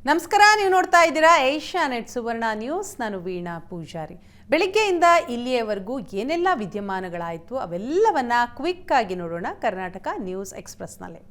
ನಮಸ್ಕಾರ, ನೀವು ನೋಡ್ತಾ ಇದ್ದೀರಾ ಏಷ್ಯಾನೆಟ್ ಸುವರ್ಣ ನ್ಯೂಸ್. ನಾನು ವೀಣಾ ಪೂಜಾರಿ. ಬೆಳಿಗ್ಗೆಯಿಂದ ಇಲ್ಲಿಯವರೆಗೂ ಏನೆಲ್ಲ ವಿದ್ಯಮಾನಗಳಾಯಿತು ಅವೆಲ್ಲವನ್ನ ಕ್ವಿಕ್ ಆಗಿ ನೋಡೋಣ ಕರ್ನಾಟಕ ನ್ಯೂಸ್ ಎಕ್ಸ್‌ಪ್ರೆಸ್‌ನಲ್ಲಿ.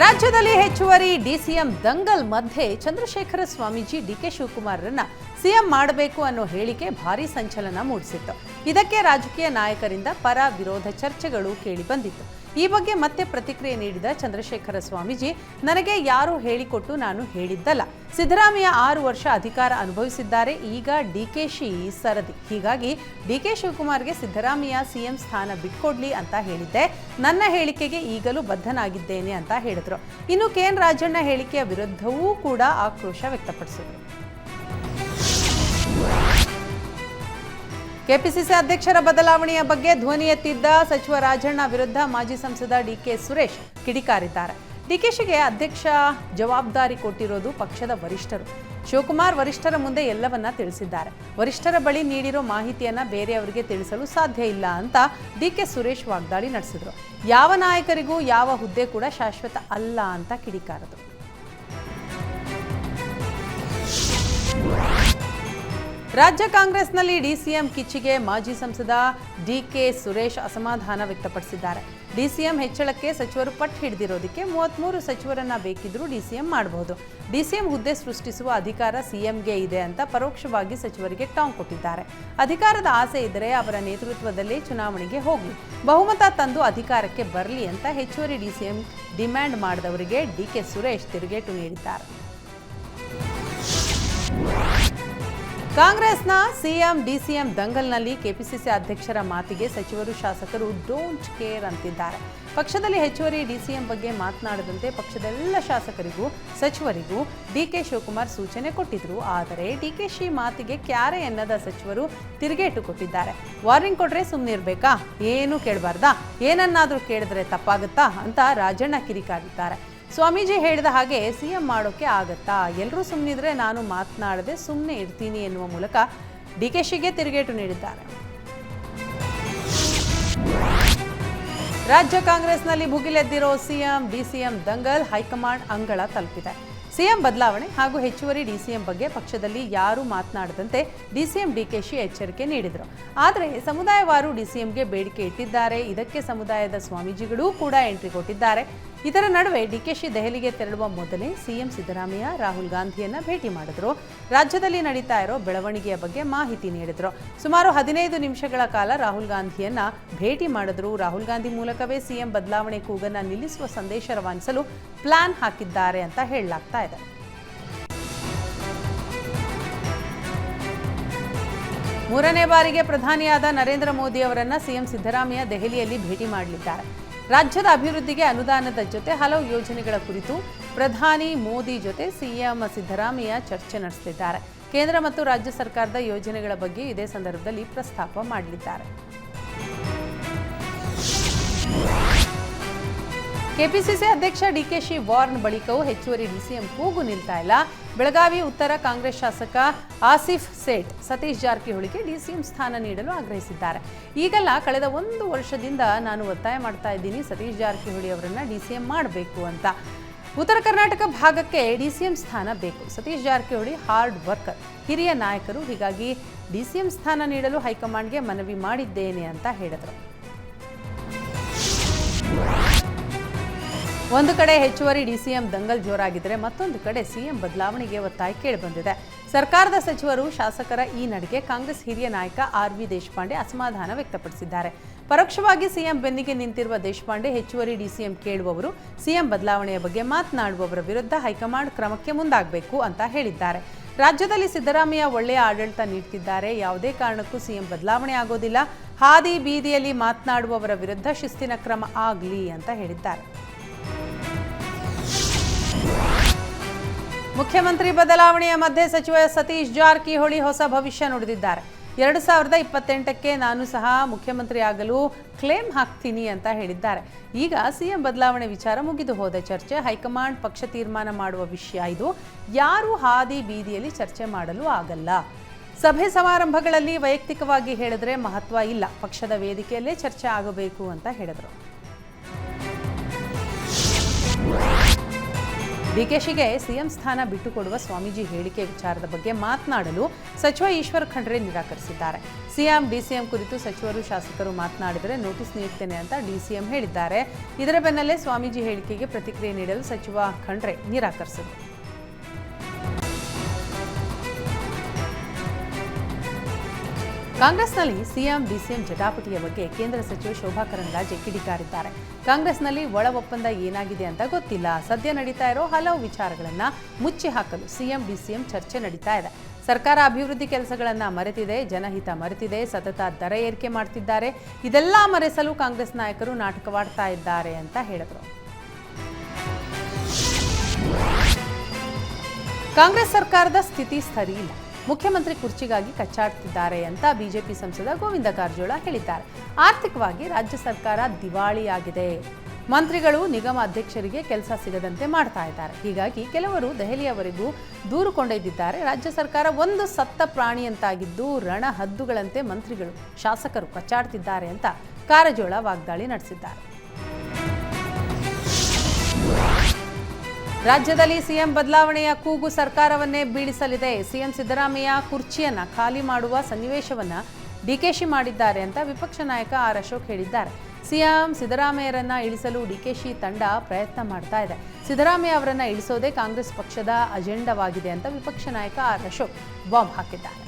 ರಾಜ್ಯದಲ್ಲಿ ಹೆಚ್ಚುವರಿ ಡಿಸಿಎಂ ದಂಗಲ್ ಮಧ್ಯೆ ಚಂದ್ರಶೇಖರ ಸ್ವಾಮೀಜಿ ಡಿಕೆ ಶಿವಕುಮಾರರನ್ನ ಸಿಎಂ ಮಾಡಬೇಕು ಅನ್ನೋ ಹೇಳಿಕೆ ಭಾರೀ ಸಂಚಲನ ಮೂಡಿಸಿತ್ತು. ಇದಕ್ಕೆ ರಾಜಕೀಯ ನಾಯಕರಿಂದ ಪರ ವಿರೋಧ ಚರ್ಚೆಗಳು ಕೇಳಿ ಬಂದಿತ್ತು. ಈ ಬಗ್ಗೆ ಮತ್ತೆ ಪ್ರತಿಕ್ರಿಯೆ ನೀಡಿದ ಚಂದ್ರಶೇಖರ ಸ್ವಾಮೀಜಿ, ನನಗೆ ಯಾರು ಹೇಳಿಕೊಟ್ಟು ನಾನು ಹೇಳಿದ್ದಲ್ಲ. ಸಿದ್ದರಾಮಯ್ಯ 6 ವರ್ಷ ಅಧಿಕಾರ ಅನುಭವಿಸಿದ್ದಾರೆ. ಈಗ ಡಿಕೆಶಿ ಸರದಿ. ಹೀಗಾಗಿ ಡಿಕೆ ಶಿವಕುಮಾರ್ಗೆ ಸಿದ್ದರಾಮಯ್ಯ ಸಿಎಂ ಸ್ಥಾನ ಬಿಟ್ಕೊಡ್ಲಿ ಅಂತ ಹೇಳಿದ್ದೆ. ನನ್ನ ಹೇಳಿಕೆಗೆ ಈಗಲೂ ಬದ್ಧನಾಗಿದ್ದೇನೆ ಅಂತ ಹೇಳಿದ್ರು. ಇನ್ನು ಕೆಎನ್ ರಾಜಣ್ಣ ಹೇಳಿಕೆಯ ವಿರುದ್ಧವೂ ಕೂಡ ಆಕ್ರೋಶ ವ್ಯಕ್ತಪಡಿಸಿದರು. ಕೆಪಿಸಿಸಿ ಅಧ್ಯಕ್ಷರ ಬದಲಾವಣೆಯ ಬಗ್ಗೆ ಧ್ವನಿ ಎತ್ತಿದ್ದ ಸಚಿವ ರಾಜಣ್ಣ ವಿರುದ್ಧ ಮಾಜಿ ಸಂಸದ ಡಿಕೆ ಸುರೇಶ್ ಕಿಡಿಕಾರಿದ್ದಾರೆ. ಡಿಕೆಶಿಗೆ ಅಧ್ಯಕ್ಷ ಜವಾಬ್ದಾರಿ ಕೊಟ್ಟಿರೋದು ಪಕ್ಷದ ವರಿಷ್ಠರು. ಶಿವಕುಮಾರ್ ವರಿಷ್ಠರ ಮುಂದೆ ಎಲ್ಲವನ್ನ ತಿಳಿಸಿದ್ದಾರೆ. ವರಿಷ್ಠರ ಬಳಿ ನೀಡಿರೋ ಮಾಹಿತಿಯನ್ನ ಬೇರೆಯವರಿಗೆ ತಿಳಿಸಲು ಸಾಧ್ಯ ಇಲ್ಲ ಅಂತ ಡಿಕೆ ಸುರೇಶ್ ವಾಗ್ದಾಳಿ ನಡೆಸಿದ್ರು. ಯಾವ ನಾಯಕರಿಗೂ ಯಾವ ಹುದ್ದೆ ಕೂಡ ಶಾಶ್ವತ ಅಲ್ಲ ಅಂತ ಕಿಡಿಕಾರದು. ರಾಜ್ಯ ಕಾಂಗ್ರೆಸ್ನಲ್ಲಿ ಡಿಸಿಎಂ ಕಿಚ್ಚಿಗೆ ಮಾಜಿ ಸಂಸದ ಡಿಕೆ ಸುರೇಶ್ ಅಸಮಾಧಾನ ವ್ಯಕ್ತಪಡಿಸಿದ್ದಾರೆ. ಡಿಸಿಎಂ ಹೆಚ್ಚಳಕ್ಕೆ ಸಚಿವರು ಪಟ್ಟು ಹಿಡಿದಿರೋದಕ್ಕೆ 33 ಸಚಿವರನ್ನ ಬೇಕಿದ್ರೂ ಡಿಸಿಎಂ ಮಾಡಬಹುದು. ಡಿಸಿಎಂ ಹುದ್ದೆ ಸೃಷ್ಟಿಸುವ ಅಧಿಕಾರ ಸಿಎಂಗೆ ಇದೆ ಅಂತ ಪರೋಕ್ಷವಾಗಿ ಸಚಿವರಿಗೆ ಟಾಂಗ್ ಕೊಟ್ಟಿದ್ದಾರೆ. ಅಧಿಕಾರದ ಆಸೆ ಇದ್ದರೆ ಅವರ ನೇತೃತ್ವದಲ್ಲೇ ಚುನಾವಣೆಗೆ ಹೋಗಲಿ, ಬಹುಮತ ತಂದು ಅಧಿಕಾರಕ್ಕೆ ಬರಲಿ ಅಂತ ಹೆಚ್ಚುವರಿ ಡಿಸಿಎಂ ಡಿಮ್ಯಾಂಡ್ ಮಾಡಿದವರಿಗೆ ಡಿಕೆ ಸುರೇಶ್ ತಿರುಗೇಟು ನೀಡಿದ್ದಾರೆ. ಕಾಂಗ್ರೆಸ್ನ ಸಿಎಂ ಡಿಸಿಎಂ ದಂಗಲ್ನಲ್ಲಿ ಕೆಪಿಸಿಸಿ ಅಧ್ಯಕ್ಷರ ಮಾತಿಗೆ ಸಚಿವರು ಶಾಸಕರು ಡೋಂಟ್ ಕೇರ್ ಅಂತಿದ್ದಾರೆ. ಪಕ್ಷದಲ್ಲಿ ಹೆಚ್ಚುವರಿ ಡಿಸಿಎಂ ಬಗ್ಗೆ ಮಾತನಾಡದಂತೆ ಪಕ್ಷದ ಎಲ್ಲ ಶಾಸಕರಿಗೂ ಸಚಿವರಿಗೂ ಡಿಕೆ ಶಿವಕುಮಾರ್ ಸೂಚನೆ ಕೊಟ್ಟಿದ್ರು. ಆದರೆ ಡಿಕೆಶಿ ಮಾತಿಗೆ ಕ್ಯಾರೆ ಎನ್ನದ ಸಚಿವರು ತಿರುಗೇಟು ಕೊಟ್ಟಿದ್ದಾರೆ. ವಾರ್ನಿಂಗ್ ಕೊಟ್ರೆ ಸುಮ್ಮನಿರ್ಬೇಕಾ, ಏನು ಕೇಳಬಾರ್ದಾ, ಏನನ್ನಾದರೂ ಕೇಳಿದ್ರೆ ತಪ್ಪಾಗುತ್ತಾ ಅಂತ ರಾಜಣ್ಣ ಕಿರಿಕಾಗಿದ್ದಾರೆ. ಸ್ವಾಮೀಜಿ ಹೇಳಿದ ಹಾಗೆ ಸಿಎಂ ಮಾಡೋಕೆ ಆಗತ್ತಾ? ಎಲ್ಲರೂ ಸುಮ್ಮನಿದ್ರೆ ನಾನು ಮಾತನಾಡದೆ ಸುಮ್ಮನೆ ಇರ್ತೀನಿ ಎನ್ನುವ ಮೂಲಕ ಡಿಕೆಶಿಗೆ ತಿರುಗೇಟು ನೀಡಿದ್ದಾರೆ. ರಾಜ್ಯ ಕಾಂಗ್ರೆಸ್ನಲ್ಲಿ ಭುಗಿಲೆದ್ದಿರೋ ಸಿಎಂ ಡಿಸಿಎಂ ದಂಗಲ್ ಹೈಕಮಾಂಡ್ ಅಂಗಳ ತಲುಪಿದೆ. ಸಿಎಂ ಬದಲಾವಣೆ ಹಾಗೂ ಹೆಚ್ಚುವರಿ ಡಿಸಿಎಂ ಬಗ್ಗೆ ಪಕ್ಷದಲ್ಲಿ ಯಾರೂ ಮಾತನಾಡದಂತೆ ಡಿಸಿಎಂ ಡಿಕೆಶಿ ಎಚ್ಚರಿಕೆ ನೀಡಿದರು. ಆದರೆ ಸಮುದಾಯವಾರು ಡಿಸಿಎಂಗೆ ಬೇಡಿಕೆ ಇಟ್ಟಿದ್ದಾರೆ. ಇದಕ್ಕೆ ಸಮುದಾಯದ ಸ್ವಾಮೀಜಿಗಳೂ ಕೂಡ ಎಂಟ್ರಿ ಕೊಟ್ಟಿದ್ದಾರೆ. ಇದರ ನಡುವೆ ಡಿಕೆಶಿ ದೆಹಲಿಗೆ ತೆರಳುವ ಮೊದಲೇ ಸಿಎಂ ಸಿದ್ದರಾಮಯ್ಯ ರಾಹುಲ್ ಗಾಂಧಿಯನ್ನ ಭೇಟಿ ಮಾಡಿದ್ರು. ರಾಜ್ಯದಲ್ಲಿ ನಡೀತಾ ಇರೋ ಬೆಳವಣಿಗೆಯ ಬಗ್ಗೆ ಮಾಹಿತಿ ನೀಡಿದ್ರು. ಸುಮಾರು 15 ನಿಮಿಷಗಳ ಕಾಲ ರಾಹುಲ್ ಗಾಂಧಿಯನ್ನ ಭೇಟಿ ಮಾಡಿದ್ರು. ರಾಹುಲ್ ಗಾಂಧಿ ಮೂಲಕವೇ ಸಿಎಂ ಬದಲಾವಣೆ ಕೂಗನ್ನ ನಿಲ್ಲಿಸುವ ಸಂದೇಶ ರವಾನಿಸಲು ಪ್ಲಾನ್ ಹಾಕಿದ್ದಾರೆ ಅಂತ ಹೇಳಲಾಗ್ತಾ ಇದೆ. ಮೂರನೇ ಬಾರಿಗೆ ಪ್ರಧಾನಿಯಾದ ನರೇಂದ್ರ ಮೋದಿ ಅವರನ್ನ ಸಿಎಂ ಸಿದ್ದರಾಮಯ್ಯ ದೆಹಲಿಯಲ್ಲಿ ಭೇಟಿ ಮಾಡಲಿದ್ದಾರೆ. ರಾಜ್ಯದ ಅಭಿವೃದ್ಧಿಗೆ ಅನುದಾನದ ಜೊತೆ ಹಲವು ಯೋಜನೆಗಳ ಕುರಿತು ಪ್ರಧಾನಿ ಮೋದಿ ಜೊತೆ ಸಿಎಂ ಸಿದ್ದರಾಮಯ್ಯ ಚರ್ಚೆ ನಡೆಸಲಿದ್ದಾರೆ. ಕೇಂದ್ರ ಮತ್ತು ರಾಜ್ಯ ಸರ್ಕಾರದ ಯೋಜನೆಗಳ ಬಗ್ಗೆ ಇದೇ ಸಂದರ್ಭದಲ್ಲಿ ಪ್ರಸ್ತಾಪ ಮಾಡಲಿದ್ದಾರೆ. ಕೆಪಿಸಿಸಿ ಅಧ್ಯಕ್ಷ ಡಿಕೆಶಿ ವಾರ್ನ್ ಬಳಿಕವೂ ಹೆಚ್ಚುವರಿ ಡಿಸಿಎಂ ಕೂಗು ನಿಲ್ತಾ ಇಲ್ಲ. ಬೆಳಗಾವಿ ಉತ್ತರ ಕಾಂಗ್ರೆಸ್ ಶಾಸಕ ಆಸಿಫ್ ಸೇಠ್ ಸತೀಶ್ ಜಾರಕಿಹೊಳಿಗೆ ಡಿಸಿಎಂ ಸ್ಥಾನ ನೀಡಲು ಆಗ್ರಹಿಸಿದ್ದಾರೆ. ಈಗಲ್ಲ, ಕಳೆದ 1 ವರ್ಷದಿಂದ ನಾನು ಒತ್ತಾಯ ಮಾಡ್ತಾ ಇದ್ದೀನಿ ಸತೀಶ್ ಜಾರಕಿಹೊಳಿ ಅವರನ್ನ ಡಿಸಿಎಂ ಮಾಡಬೇಕು ಅಂತ. ಉತ್ತರ ಕರ್ನಾಟಕ ಭಾಗಕ್ಕೆ ಡಿಸಿಎಂ ಸ್ಥಾನ ಬೇಕು. ಸತೀಶ್ ಜಾರಕಿಹೊಳಿ ಹಾರ್ಡ್ ವರ್ಕರ್, ಹಿರಿಯ ನಾಯಕರು. ಹೀಗಾಗಿ ಡಿಸಿಎಂ ಸ್ಥಾನ ನೀಡಲು ಹೈಕಮಾಂಡ್ಗೆ ಮನವಿ ಮಾಡಿದ್ದೇನೆ ಅಂತ ಹೇಳಿದರು. ಒಂದು ಕಡೆ ಹೆಚ್ಚುವರಿ ಡಿಸಿಎಂ ದಂಗಲ್ ಜೋರಾಗಿದ್ದರೆ ಮತ್ತೊಂದು ಕಡೆ ಸಿಎಂ ಬದಲಾವಣೆಗೆ ಒತ್ತಾಯ ಕೇಳಿಬಂದಿದೆ. ಸರ್ಕಾರದ ಸಚಿವರು ಶಾಸಕರ ಈ ನಡೆಗೆ ಕಾಂಗ್ರೆಸ್ ಹಿರಿಯ ನಾಯಕ ಆರ್.ವಿ. ದೇಶಪಾಂಡೆ ಅಸಮಾಧಾನ ವ್ಯಕ್ತಪಡಿಸಿದ್ದಾರೆ. ಪರೋಕ್ಷವಾಗಿ ಸಿಎಂ ಬೆನ್ನಿಗೆ ನಿಂತಿರುವ ದೇಶಪಾಂಡೆ ಹೆಚ್ಚುವರಿ ಡಿಸಿಎಂ ಕೇಳುವವರು ಸಿಎಂ ಬದಲಾವಣೆಯ ಬಗ್ಗೆ ಮಾತನಾಡುವವರ ವಿರುದ್ಧ ಹೈಕಮಾಂಡ್ ಕ್ರಮಕ್ಕೆ ಮುಂದಾಗಬೇಕು ಅಂತ ಹೇಳಿದ್ದಾರೆ. ರಾಜ್ಯದಲ್ಲಿ ಸಿದ್ದರಾಮಯ್ಯ ಒಳ್ಳೆಯ ಆಡಳಿತ ನೀಡುತ್ತಿದ್ದಾರೆ. ಯಾವುದೇ ಕಾರಣಕ್ಕೂ ಸಿಎಂ ಬದಲಾವಣೆ ಆಗೋದಿಲ್ಲ. ಹಾದಿ ಬೀದಿಯಲ್ಲಿ ಮಾತನಾಡುವವರ ವಿರುದ್ಧ ಶಿಸ್ತಿನ ಕ್ರಮ ಆಗಲಿ ಅಂತ ಹೇಳಿದ್ದಾರೆ. ಮುಖ್ಯಮಂತ್ರಿ ಬದಲಾವಣೆಯ ಮಧ್ಯೆ ಸಚಿವ ಸತೀಶ್ ಜಾರಕಿಹೊಳಿ ಹೊಸ ಭವಿಷ್ಯ ನುಡಿದಿದ್ದಾರೆ. 2028ಕ್ಕೆ ನಾನು ಸಹ ಮುಖ್ಯಮಂತ್ರಿ ಆಗಲು ಕ್ಲೇಮ್ ಹಾಕ್ತೀನಿ ಅಂತ ಹೇಳಿದ್ದಾರೆ. ಈಗ ಸಿಎಂ ಬದಲಾವಣೆ ವಿಚಾರ ಮುಗಿದು ಹೋದ ಚರ್ಚೆ. ಹೈಕಮಾಂಡ್ ಪಕ್ಷ ತೀರ್ಮಾನ ಮಾಡುವ ವಿಷಯ ಇದು. ಯಾರು ಹಾದಿ ಬೀದಿಯಲ್ಲಿ ಚರ್ಚೆ ಮಾಡಲು ಆಗಲ್ಲ. ಸಭೆ ಸಮಾರಂಭಗಳಲ್ಲಿ ವೈಯಕ್ತಿಕವಾಗಿ ಹೇಳಿದ್ರೆ ಮಹತ್ವ ಇಲ್ಲ. ಪಕ್ಷದ ವೇದಿಕೆಯಲ್ಲೇ ಚರ್ಚೆ ಆಗಬೇಕು ಅಂತ ಹೇಳಿದರು. ಡಿಕೆಶಿಗೆ ಸಿಎಂ ಸ್ಥಾನ ಬಿಟ್ಟುಕೊಡುವ ಸ್ವಾಮೀಜಿ ಹೇಳಿಕೆ ವಿಚಾರದ ಬಗ್ಗೆ ಮಾತನಾಡಲು ಸಚಿವ ಈಶ್ವರ್ ಖಂಡ್ರೆ ನಿರಾಕರಿಸಿದ್ದಾರೆ. ಸಿಎಂ ಡಿಸಿಎಂ ಕುರಿತು ಸಚಿವರು ಶಾಸಕರು ಮಾತನಾಡಿದರೆ ನೋಟಿಸ್ ನೀಡುತ್ತೇನೆ ಅಂತ ಡಿಸಿಎಂ ಹೇಳಿದ್ದಾರೆ. ಇದರ ಬೆನ್ನಲ್ಲೇ ಸ್ವಾಮೀಜಿ ಹೇಳಿಕೆಗೆ ಪ್ರತಿಕ್ರಿಯೆ ನೀಡಲು ಸಚಿವ ಖಂಡ್ರೆ ನಿರಾಕರಿಸಿದರು. ಕಾಂಗ್ರೆಸ್ನಲ್ಲಿ ಸಿಎಂ ಡಿಸಿಎಂ ಜಟಾಪಟಿಯ ಬಗ್ಗೆ ಕೇಂದ್ರ ಸಚಿವ ಶೋಭಾ ಕರಂದ್ಲಾಜೆ ಕಿಡಿಕಾರಿದ್ದಾರೆ. ಕಾಂಗ್ರೆಸ್ನಲ್ಲಿ ಒಳ ಒಪ್ಪಂದ ಏನಾಗಿದೆ ಅಂತ ಗೊತ್ತಿಲ್ಲ. ಸದ್ಯ ನಡೀತಾ ಇರೋ ಹಲವು ವಿಚಾರಗಳನ್ನು ಮುಚ್ಚಿ ಹಾಕಲು ಸಿಎಂ ಡಿಸಿಎಂ ಚರ್ಚೆ ನಡೀತಾ ಇದೆ. ಸರ್ಕಾರ ಅಭಿವೃದ್ಧಿ ಕೆಲಸಗಳನ್ನು ಮರೆತಿದೆ, ಜನಹಿತ ಮರೆತಿದೆ, ಸತತ ದರ ಏರಿಕೆ ಮಾಡ್ತಿದ್ದಾರೆ. ಇದೆಲ್ಲ ಮರೆಸಲು ಕಾಂಗ್ರೆಸ್ ನಾಯಕರು ನಾಟಕವಾಡ್ತಾ ಇದ್ದಾರೆ ಅಂತ ಹೇಳಿದರು. ಕಾಂಗ್ರೆಸ್ ಸರ್ಕಾರದ ಸ್ಥಿತಿ ಸರಿ ಇಲ್ಲ. ಮುಖ್ಯಮಂತ್ರಿ ಕುರ್ಚಿಗಾಗಿ ಕಚ್ಚಾಡ್ತಿದ್ದಾರೆ ಅಂತ ಬಿಜೆಪಿ ಸಂಸದ ಗೋವಿಂದ ಕಾರಜೋಳ ಹೇಳಿದ್ದಾರೆ. ಆರ್ಥಿಕವಾಗಿ ರಾಜ್ಯ ಸರ್ಕಾರ ದಿವಾಳಿಯಾಗಿದೆ. ಮಂತ್ರಿಗಳು ನಿಗಮ ಅಧ್ಯಕ್ಷರಿಗೆ ಕೆಲಸ ಸಿಗದಂತೆ ಮಾಡ್ತಾ ಇದ್ದಾರೆ. ಹೀಗಾಗಿ ಕೆಲವರು ದೆಹಲಿಯವರೆಗೂ ದೂರು ಕೊಂಡೊಯ್ದಿದ್ದಾರೆ. ರಾಜ್ಯ ಸರ್ಕಾರ ಒಂದು ಸತ್ತ ಪ್ರಾಣಿಯಂತಾಗಿದ್ದು ರಣ ಹದ್ದುಗಳಂತೆ ಮಂತ್ರಿಗಳು ಶಾಸಕರು ಕಚ್ಚಾಡ್ತಿದ್ದಾರೆ ಅಂತ ಕಾರಜೋಳ ವಾಗ್ದಾಳಿ ನಡೆಸಿದ್ದಾರೆ. ರಾಜ್ಯದಲ್ಲಿ ಸಿಎಂ ಬದಲಾವಣೆಯ ಕೂಗು ಸರ್ಕಾರವನ್ನೇ ಬೀಳಿಸಲಿದೆ. ಸಿಎಂ ಸಿದ್ದರಾಮಯ್ಯ ಕುರ್ಚಿಯನ್ನ ಖಾಲಿ ಮಾಡುವ ಸನ್ನಿವೇಶವನ್ನ ಡಿಕೆಶಿ ಮಾಡಿದ್ದಾರೆ ಅಂತ ವಿಪಕ್ಷ ನಾಯಕ ಆರ್ ಅಶೋಕ್ ಹೇಳಿದ್ದಾರೆ. ಸಿಎಂ ಸಿದ್ದರಾಮಯ್ಯರನ್ನ ಇಳಿಸಲು ಡಿಕೆಶಿ ತಂಡ ಪ್ರಯತ್ನ ಮಾಡ್ತಾ ಇದೆ. ಸಿದ್ದರಾಮಯ್ಯ ಅವರನ್ನ ಇಳಿಸೋದೇ ಕಾಂಗ್ರೆಸ್ ಪಕ್ಷದ ಅಜೆಂಡಾವಾಗಿದೆ ಅಂತ ವಿಪಕ್ಷ ನಾಯಕ ಆರ್ ಅಶೋಕ್ ಬಾಂಬ್ ಹಾಕಿದ್ದಾರೆ.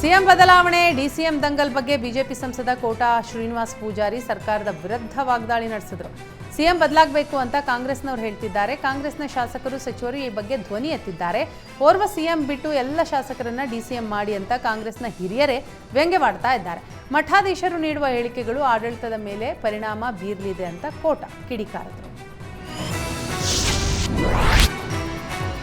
ಸಿಎಂ ಬದಲಾವಣೆ, ಡಿಸಿಎಂ ದಂಗಲ್ ಬಗ್ಗೆ ಬಿಜೆಪಿ ಸಂಸದ ಕೋಟಾ ಶ್ರೀನಿವಾಸ್ ಪೂಜಾರಿ ಸರ್ಕಾರದ ವಿರುದ್ಧ ವಾಗ್ದಾಳಿ ನಡೆಸಿದರು. ಸಿಎಂ ಬದಲಾಗಬೇಕು ಅಂತ ಕಾಂಗ್ರೆಸ್ನವರು ಹೇಳ್ತಿದ್ದಾರೆ. ಕಾಂಗ್ರೆಸ್ನ ಶಾಸಕರು ಸಚಿವರು ಈ ಬಗ್ಗೆ ಧ್ವನಿ ಎತ್ತಿದ್ದಾರೆ. ಓರ್ವ ಸಿಎಂ ಬಿಟ್ಟು ಎಲ್ಲ ಶಾಸಕರನ್ನ ಡಿಸಿಎಂ ಮಾಡಿ ಅಂತ ಕಾಂಗ್ರೆಸ್ನ ಹಿರಿಯರೇ ವ್ಯಂಗ್ಯವಾಡ್ತಾ ಇದ್ದಾರೆ. ಮಠಾಧೀಶರು ನೀಡುವ ಹೇಳಿಕೆಗಳು ಆಡಳಿತದ ಮೇಲೆ ಪರಿಣಾಮ ಬೀರಲಿದೆ ಅಂತ ಕೋಟಾ ಕಿಡಿಕಾರಿದರು.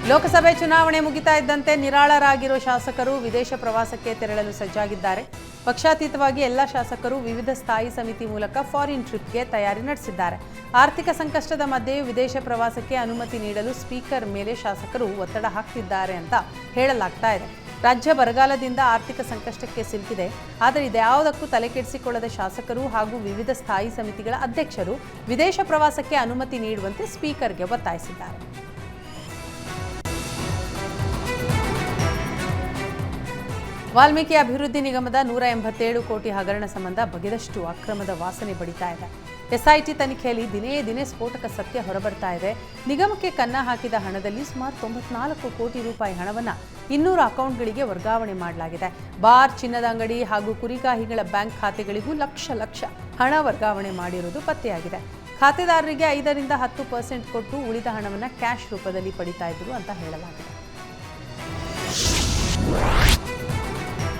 ಲೋಕಸಭೆ ಚುನಾವಣೆ ಮುಗಿತಾ ಇದ್ದಂತೆ ನಿರಾಳರಾಗಿರೋ ಶಾಸಕರು ವಿದೇಶ ಪ್ರವಾಸಕ್ಕೆ ತೆರಳಲು ಸಜ್ಜಾಗಿದ್ದಾರೆ. ಪಕ್ಷಾತೀತವಾಗಿ ಎಲ್ಲ ಶಾಸಕರು ವಿವಿಧ ಸ್ಥಾಯಿ ಸಮಿತಿ ಮೂಲಕ ಫಾರಿನ್ ಟ್ರಿಪ್ಗೆ ತಯಾರಿ ನಡೆಸಿದ್ದಾರೆ. ಆರ್ಥಿಕ ಸಂಕಷ್ಟದ ಮಧ್ಯೆಯೂ ವಿದೇಶ ಪ್ರವಾಸಕ್ಕೆ ಅನುಮತಿ ನೀಡಲು ಸ್ಪೀಕರ್ ಮೇಲೆ ಶಾಸಕರು ಒತ್ತಡ ಹಾಕ್ತಿದ್ದಾರೆ ಅಂತ ಹೇಳಲಾಗ್ತಾ ಇದೆ. ರಾಜ್ಯ ಬರಗಾಲದಿಂದ ಆರ್ಥಿಕ ಸಂಕಷ್ಟಕ್ಕೆ ಸಿಲುಕಿದೆ. ಆದರೆ ಇದ್ಯಾವುದಕ್ಕೂ ತಲೆಕೆಡಿಸಿಕೊಳ್ಳದ ಶಾಸಕರು ಹಾಗೂ ವಿವಿಧ ಸ್ಥಾಯಿ ಸಮಿತಿಗಳ ಅಧ್ಯಕ್ಷರು ವಿದೇಶ ಪ್ರವಾಸಕ್ಕೆ ಅನುಮತಿ ನೀಡುವಂತೆ ಸ್ಪೀಕರ್ಗೆ ಒತ್ತಾಯಿಸಿದ್ದಾರೆ. ವಾಲ್ಮೀಕಿ ಅಭಿವೃದ್ಧಿ ನಿಗಮದ 187 ಕೋಟಿ ಹಗರಣ ಸಂಬಂಧ ಬಗೆದಷ್ಟು ಅಕ್ರಮದ ವಾಸನೆ ಬಡಿತಾ ಇದೆ. ಎಸ್ಐಟಿ ತನಿಖೆಯಲ್ಲಿ ದಿನೇ ದಿನೇ ಸ್ಫೋಟಕ ಸತ್ಯ ಹೊರಬರ್ತಾ ಇದೆ. ನಿಗಮಕ್ಕೆ ಕನ್ನ ಹಾಕಿದ ಹಣದಲ್ಲಿ ಸುಮಾರು 94 ಕೋಟಿ ರೂಪಾಯಿ ಹಣವನ್ನು 200 ಅಕೌಂಟ್ಗಳಿಗೆ ವರ್ಗಾವಣೆ ಮಾಡಲಾಗಿದೆ. ಬಾರ್, ಚಿನ್ನದ ಅಂಗಡಿ ಹಾಗೂ ಕುರಿಗಾಹಿಗಳ ಬ್ಯಾಂಕ್ ಖಾತೆಗಳಿಗೂ ಲಕ್ಷ ಹಣ ವರ್ಗಾವಣೆ ಮಾಡಿರುವುದು ಪತ್ತೆಯಾಗಿದೆ. ಖಾತೆದಾರರಿಗೆ 5ರಿಂದ 10% ಕೊಟ್ಟು ಉಳಿದ ಹಣವನ್ನು ಕ್ಯಾಶ್ ರೂಪದಲ್ಲಿ ಪಡಿತಾ ಇದ್ರು ಅಂತ ಹೇಳಲಾಗಿದೆ.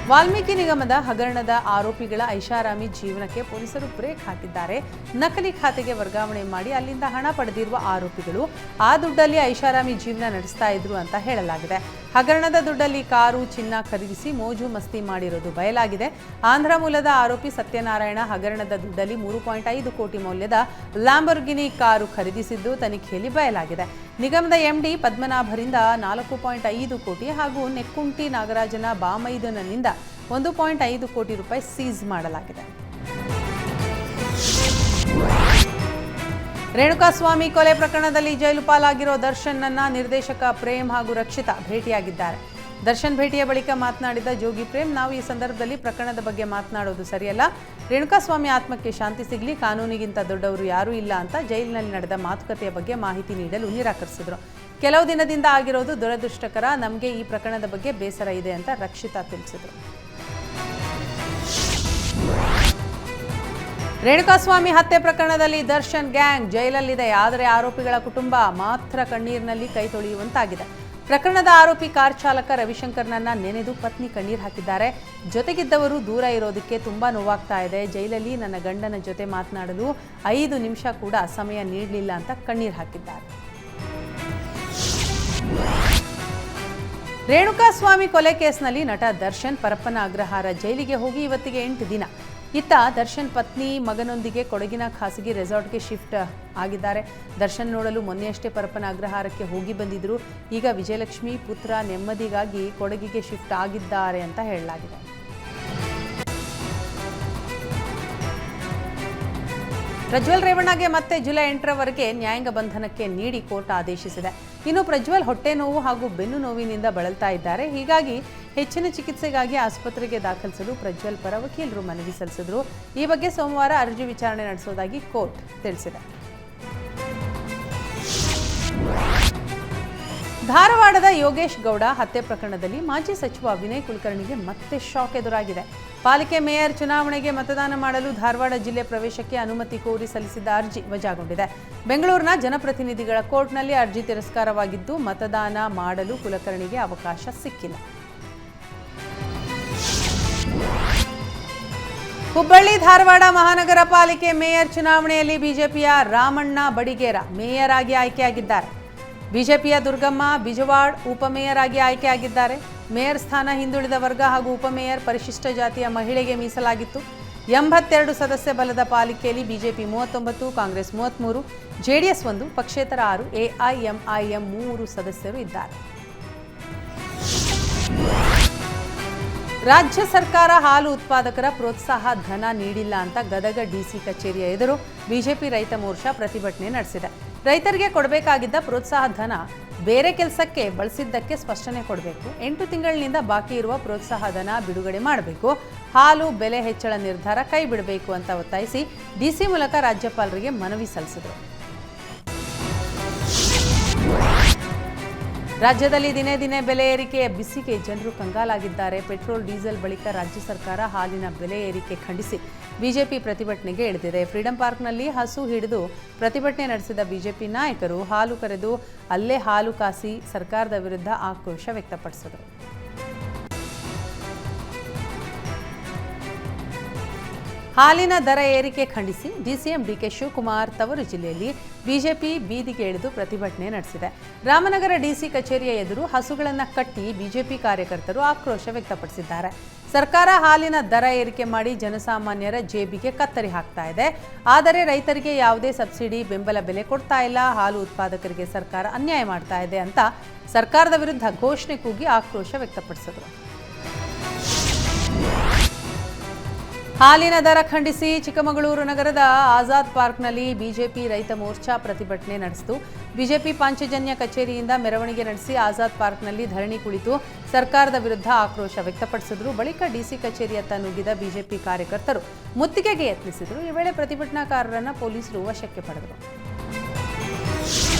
ವಾಲ್ಮೀಕಿ ನಿಗಮದ ಹಗರಣದ ಆರೋಪಿಗಳ ಐಷಾರಾಮಿ ಜೀವನಕ್ಕೆ ಪೊಲೀಸರು ಬ್ರೇಕ್ ಹಾಕಿದ್ದಾರೆ. ನಕಲಿ ಖಾತೆಗೆ ವರ್ಗಾವಣೆ ಮಾಡಿ ಅಲ್ಲಿಂದ ಹಣ ಪಡೆದಿರುವ ಆರೋಪಿಗಳು ಆ ದುಡ್ಡಲ್ಲಿ ಐಷಾರಾಮಿ ಜೀವನ ನಡೆಸ್ತಾ ಇದ್ರು ಅಂತ ಹೇಳಲಾಗಿದೆ. ಹಗರಣದ ದುಡ್ಡಲ್ಲಿ ಕಾರು, ಚಿನ್ನ ಖರೀದಿಸಿ ಮೋಜು ಮಸ್ತಿ ಮಾಡಿರೋದು ಬಯಲಾಗಿದೆ. ಆಂಧ್ರ ಮೂಲದ ಆರೋಪಿ ಸತ್ಯನಾರಾಯಣ ಹಗರಣದ ದುಡ್ಡಲ್ಲಿ 3.5 ಕೋಟಿ ಮೌಲ್ಯದ ಲ್ಯಾಂಬರ್ಗಿನಿ ಕಾರು ಖರೀದಿಸಿದ್ದು ತನಿಖೆಯಲ್ಲಿ ಬಯಲಾಗಿದೆ. ನಿಗಮದ ಎಂಡಿ ಪದ್ಮನಾಭರಿಂದ 4.5 ಕೋಟಿ ಹಾಗೂ ನೆಕ್ಕುಂಟಿ ನಾಗರಾಜನ ಬಾಮೈದನನಿಂದ 1.5 ಕೋಟಿ ರೂಪಾಯಿ ಸೀಸ್ ಮಾಡಲಾಗಿದೆ. ರೇಣುಕಾಸ್ವಾಮಿ ಕೊಲೆ ಪ್ರಕರಣದಲ್ಲಿ ಜೈಲು ಪಾಲಾಗಿರೋ ದರ್ಶನ್ನನ್ನ ನಿರ್ದೇಶಕ ಪ್ರೇಮ್ ಹಾಗೂ ರಕ್ಷಿತಾ ಭೇಟಿಯಾಗಿದ್ದಾರೆ. ದರ್ಶನ್ ಭೇಟಿಯ ಬಳಿಕ ಮಾತನಾಡಿದ ಜೋಗಿ ಪ್ರೇಮ್, ನಾವು ಈ ಸಂದರ್ಭದಲ್ಲಿ ಪ್ರಕರಣದ ಬಗ್ಗೆ ಮಾತನಾಡೋದು ಸರಿಯಲ್ಲ. ರೇಣುಕಾಸ್ವಾಮಿ ಆತ್ಮಕ್ಕೆ ಶಾಂತಿ ಸಿಗಲಿ, ಕಾನೂನಿಗಿಂತ ದೊಡ್ಡವರು ಯಾರೂ ಇಲ್ಲ ಅಂತ ಜೈಲಿನಲ್ಲಿ ನಡೆದ ಮಾತುಕತೆಯ ಬಗ್ಗೆ ಮಾಹಿತಿ ನೀಡಲು ನಿರಾಕರಿಸಿದರು. ಕೆಲವು ದಿನದಿಂದ ಆಗಿರೋದು ದುರದೃಷ್ಟಕರ. ನಮಗೆ ಈ ಪ್ರಕರಣದ ಬಗ್ಗೆ ಬೇಸರ ಇದೆ ಅಂತ ರಕ್ಷಿತಾ ತಿಳಿಸಿದರು. ರೇಣುಕಾಸ್ವಾಮಿ ಹತ್ಯೆ ಪ್ರಕರಣದಲ್ಲಿ ದರ್ಶನ್ ಗ್ಯಾಂಗ್ ಜೈಲಲ್ಲಿದೆ. ಆದರೆ ಆರೋಪಿಗಳ ಕುಟುಂಬ ಮಾತ್ರ ಕಣ್ಣೀರಿನಲ್ಲಿ ಕೈ ತೊಳೆಯುವಂತಾಗಿದೆ. ಪ್ರಕರಣದ ಆರೋಪಿ ಕಾರ್ ಚಾಲಕ ರವಿಶಂಕರ್ನನ್ನ ನೆನೆದು ಪತ್ನಿ ಕಣ್ಣೀರು ಹಾಕಿದ್ದಾರೆ. ಜೊತೆಗಿದ್ದವರು ದೂರ ಇರೋದಕ್ಕೆ ತುಂಬಾ ನೋವಾಗ್ತಾ ಇದೆ. ಜೈಲಲ್ಲಿ ನನ್ನ ಗಂಡನ ಜೊತೆ ಮಾತನಾಡಲು 5 ನಿಮಿಷ ಕೂಡ ಸಮಯ ನೀಡಲಿಲ್ಲ ಅಂತ ಕಣ್ಣೀರು ಹಾಕಿದ್ದಾರೆ. ರೇಣುಕಾಸ್ವಾಮಿ ಕೊಲೆ ಕೇಸ್ನಲ್ಲಿ ನಟ ದರ್ಶನ್ ಪರಪ್ಪನ ಅಗ್ರಹಾರ ಜೈಲಿಗೆ ಹೋಗಿ ಇವತ್ತಿಗೆ 8 ದಿನ. ಇತ್ತ ದರ್ಶನ್ ಪತ್ನಿ ಮಗನೊಂದಿಗೆ ಕೊಡಗಿನ ಖಾಸಗಿ ರೆಸಾರ್ಟ್ಗೆ ಶಿಫ್ಟ್ ಆಗಿದ್ದಾರೆ. ದರ್ಶನ್ ನೋಡಲು ಮೊನ್ನೆಯಷ್ಟೇ ಪರಪ್ಪನ ಅಗ್ರಹಾರಕ್ಕೆ ಹೋಗಿ ಬಂದಿದ್ರು. ಈಗ ವಿಜಯಲಕ್ಷ್ಮಿ ಪುತ್ರ ನೆಮ್ಮದಿಗಾಗಿ ಕೊಡಗಿಗೆ ಶಿಫ್ಟ್ ಆಗಿದ್ದಾರೆ ಅಂತ ಹೇಳಲಾಗಿದೆ. ಪ್ರಜ್ವಲ್ ರೇವಣ್ಣಗೆ ಮತ್ತೆ ಜುಲೈ 8ರವರೆಗೆ ನ್ಯಾಯಾಂಗ ಬಂಧನಕ್ಕೆ ನೀಡಿ ಕೋರ್ಟ್ ಆದೇಶಿಸಿದೆ. ಇನ್ನು ಪ್ರಜ್ವಲ್ ಹೊಟ್ಟೆ ನೋವು ಹಾಗೂ ಬೆನ್ನು ನೋವಿನಿಂದ ಬಳಲ್ತಾ ಇದ್ದಾರೆ. ಹೀಗಾಗಿ ಹೆಚ್ಚಿನ ಚಿಕಿತ್ಸೆಗಾಗಿ ಆಸ್ಪತ್ರೆಗೆ ದಾಖಲಿಸಲು ಪ್ರಜ್ವಲ್ ಪರ ವಕೀಲರು ಮನವಿ ಸಲ್ಲಿಸಿದ್ರು. ಈ ಬಗ್ಗೆ ಸೋಮವಾರ ಅರ್ಜಿ ವಿಚಾರಣೆ ನಡೆಸುವುದಾಗಿ ಕೋರ್ಟ್ ತಿಳಿಸಿದೆ. ಧಾರವಾಡದ ಯೋಗೇಶ್ ಗೌಡ ಹತ್ಯೆ ಪ್ರಕರಣದಲ್ಲಿ ಮಾಜಿ ಸಚಿವ ವಿನಯ್ ಕುಲಕರ್ಣಿಗೆ ಮತ್ತೆ ಶಾಕ್ ಎದುರಾಗಿದೆ. ಪಾಲಿಕೆ ಮೇಯರ್ ಚುನಾವಣೆಗೆ ಮತದಾನ ಮಾಡಲು ಧಾರವಾಡ ಜಿಲ್ಲೆ ಪ್ರವೇಶಕ್ಕೆ ಅನುಮತಿ ಕೋರಿ ಸಲ್ಲಿಸಿದ್ದ ಅರ್ಜಿ ವಜಾಗೊಂಡಿದೆ. ಬೆಂಗಳೂರಿನ ಜನಪ್ರತಿನಿಧಿಗಳ ಕೋರ್ಟ್ನಲ್ಲಿ ಅರ್ಜಿ ತಿರಸ್ಕಾರವಾಗಿದ್ದು ಮತದಾನ ಮಾಡಲು ಕುಲಕರ್ಣಿಗೆ ಅವಕಾಶ ಸಿಕ್ಕಿಲ್ಲ. ಹುಬ್ಬಳ್ಳಿ ಧಾರವಾಡ ಮಹಾನಗರ ಪಾಲಿಕೆ ಮೇಯರ್ ಚುನಾವಣೆಯಲ್ಲಿ ಬಿಜೆಪಿಯ ರಾಮಣ್ಣ ಬಡಿಗೇರ ಮೇಯರ್ ಆಗಿ ಆಯ್ಕೆಯಾಗಿದ್ದಾರೆ. ಬಿಜೆಪಿಯ ದುರ್ಗಮ್ಮ ಬಿಜವಾಡ್ ಉಪಮೇಯರ್ ಆಗಿ ಆಯ್ಕೆಯಾಗಿದ್ದಾರೆ. ಮೇಯರ್ ಸ್ಥಾನ ಹಿಂದುಳಿದ ವರ್ಗ ಹಾಗೂ ಉಪಮೇಯರ್ ಪರಿಶಿಷ್ಟ ಜಾತಿಯ ಮಹಿಳೆಗೆ ಮೀಸಲಾಗಿತ್ತು. 82 ಸದಸ್ಯ ಬಲದ ಪಾಲಿಕೆಯಲ್ಲಿ ಬಿಜೆಪಿ 39, ಕಾಂಗ್ರೆಸ್ 33, ಜೆಡಿಎಸ್ 1, ಪಕ್ಷೇತರ 6, ಎಐಎಂಐಎಂ 3 ಸದಸ್ಯರು ಇದ್ದಾರೆ. ರಾಜ್ಯ ಸರ್ಕಾರ ಹಾಲು ಉತ್ಪಾದಕರ ಪ್ರೋತ್ಸಾಹ ಧನ ನೀಡಿಲ್ಲ ಅಂತ ಗದಗ ಡಿಸಿ ಕಚೇರಿಯ ಎದುರು ಬಿಜೆಪಿ ರೈತ ಮೋರ್ಚಾ ಪ್ರತಿಭಟನೆ ನಡೆಸಿದೆ. ರೈತರಿಗೆ ಕೊಡಬೇಕಾಗಿದ್ದ ಪ್ರೋತ್ಸಾಹ ಧನ ಬೇರೆ ಕೆಲಸಕ್ಕೆ ಬಳಸಿದ್ದಕ್ಕೆ ಸ್ಪಷ್ಟನೆ ಕೊಡಬೇಕು. 8 ತಿಂಗಳಿನಿಂದ ಬಾಕಿ ಇರುವ ಪ್ರೋತ್ಸಾಹ ಧನ ಬಿಡುಗಡೆ ಮಾಡಬೇಕು. ಹಾಲು ಬೆಲೆ ಹೆಚ್ಚಳ ನಿರ್ಧಾರ ಕೈ ಬಿಡಬೇಕು ಅಂತ ಒತ್ತಾಯಿಸಿ ಡಿಸಿ ಮೂಲಕ ರಾಜ್ಯಪಾಲರಿಗೆ ಮನವಿ ಸಲ್ಲಿಸಿದರು. ರಾಜ್ಯದಲ್ಲಿ ದಿನೇ ದಿನೇ ಬೆಲೆ ಏರಿಕೆಯ ಬಿಸಿಗೆ ಜನರು ಕಂಗಾಲಾಗಿದ್ದಾರೆ. ಪೆಟ್ರೋಲ್ ಡೀಸೆಲ್ ಬಳಿಕ ರಾಜ್ಯ ಸರ್ಕಾರ ಹಾಲಿನ ಬೆಲೆ ಏರಿಕೆ ಖಂಡಿಸಿ ಬಿಜೆಪಿ ಪ್ರತಿಭಟನೆಗೆ ಇಳಿದಿದೆ. ಫ್ರೀಡಂ ಪಾರ್ಕ್ನಲ್ಲಿ ಹಸು ಹಿಡಿದು ಪ್ರತಿಭಟನೆ ನಡೆಸಿದ ಬಿಜೆಪಿ ನಾಯಕರು ಹಾಲು ಕರೆದು ಅಲ್ಲೇ ಹಾಲು ಕಾಸಿ ಸರ್ಕಾರದ ವಿರುದ್ಧ ಆಕ್ರೋಶ ವ್ಯಕ್ತಪಡಿಸಿದರು. ಹಾಲಿನ ದರ ಏರಿಕೆ ಖಂಡಿಸಿ ಡಿಸಿಎಂ ಡಿಕೆ ಶಿವಕುಮಾರ್ ತವರು ಜಿಲ್ಲೆಯಲ್ಲಿ ಬಿಜೆಪಿ ಬೀದಿಗೆ ಇಳಿದು ಪ್ರತಿಭಟನೆ ನಡೆಸಿದೆ. ರಾಮನಗರ ಡಿಸಿ ಕಚೇರಿಯ ಎದುರು ಹಸುಗಳನ್ನು ಕಟ್ಟಿ ಬಿಜೆಪಿ ಕಾರ್ಯಕರ್ತರು ಆಕ್ರೋಶ ವ್ಯಕ್ತಪಡಿಸಿದ್ದಾರೆ. ಸರ್ಕಾರ ಹಾಲಿನ ದರ ಏರಿಕೆ ಮಾಡಿ ಜನಸಾಮಾನ್ಯರ ಜೇಬಿಗೆ ಕತ್ತರಿ ಹಾಕ್ತಾ ಇದೆ. ಆದರೆ ರೈತರಿಗೆ ಯಾವುದೇ ಸಬ್ಸಿಡಿ ಬೆಂಬಲ ಬೆಲೆ ಕೊಡ್ತಾ ಇಲ್ಲ. ಹಾಲು ಉತ್ಪಾದಕರಿಗೆ ಸರ್ಕಾರ ಅನ್ಯಾಯ ಮಾಡ್ತಾ ಇದೆ ಅಂತ ಸರ್ಕಾರದ ವಿರುದ್ಧ ಘೋಷಣೆ ಕೂಗಿ ಆಕ್ರೋಶ ವ್ಯಕ್ತಪಡಿಸಿದರು. ಹಾಲಿನ ದರ ಖಂಡಿಸಿ ಚಿಕ್ಕಮಗಳೂರು ನಗರದ ಆಜಾದ್ ಪಾರ್ಕ್ನಲ್ಲಿ ಬಿಜೆಪಿ ರೈತ ಮೋರ್ಚಾ ಪ್ರತಿಭಟನೆ ನಡೆಸಿತು. ಬಿಜೆಪಿ ಪಾಂಚಜನ್ಯ ಕಚೇರಿಯಿಂದ ಮೆರವಣಿಗೆ ನಡೆಸಿ ಆಜಾದ್ ಪಾರ್ಕ್ನಲ್ಲಿ ಧರಣಿ ಕುಳಿತು ಸರ್ಕಾರದ ವಿರುದ್ಧ ಆಕ್ರೋಶ ವ್ಯಕ್ತಪಡಿಸಿದರು. ಬಳಿಕ ಡಿಸಿ ಕಚೇರಿಯತ್ತ ನುಗ್ಗಿದ ಬಿಜೆಪಿ ಕಾರ್ಯಕರ್ತರು ಮುತ್ತಿಗೆಗೆ ಯತ್ನಿಸಿದರು. ಈ ವೇಳೆ ಪ್ರತಿಭಟನಾಕಾರರನ್ನು ಪೊಲೀಸರು ವಶಕ್ಕೆ ಪಡೆದರು.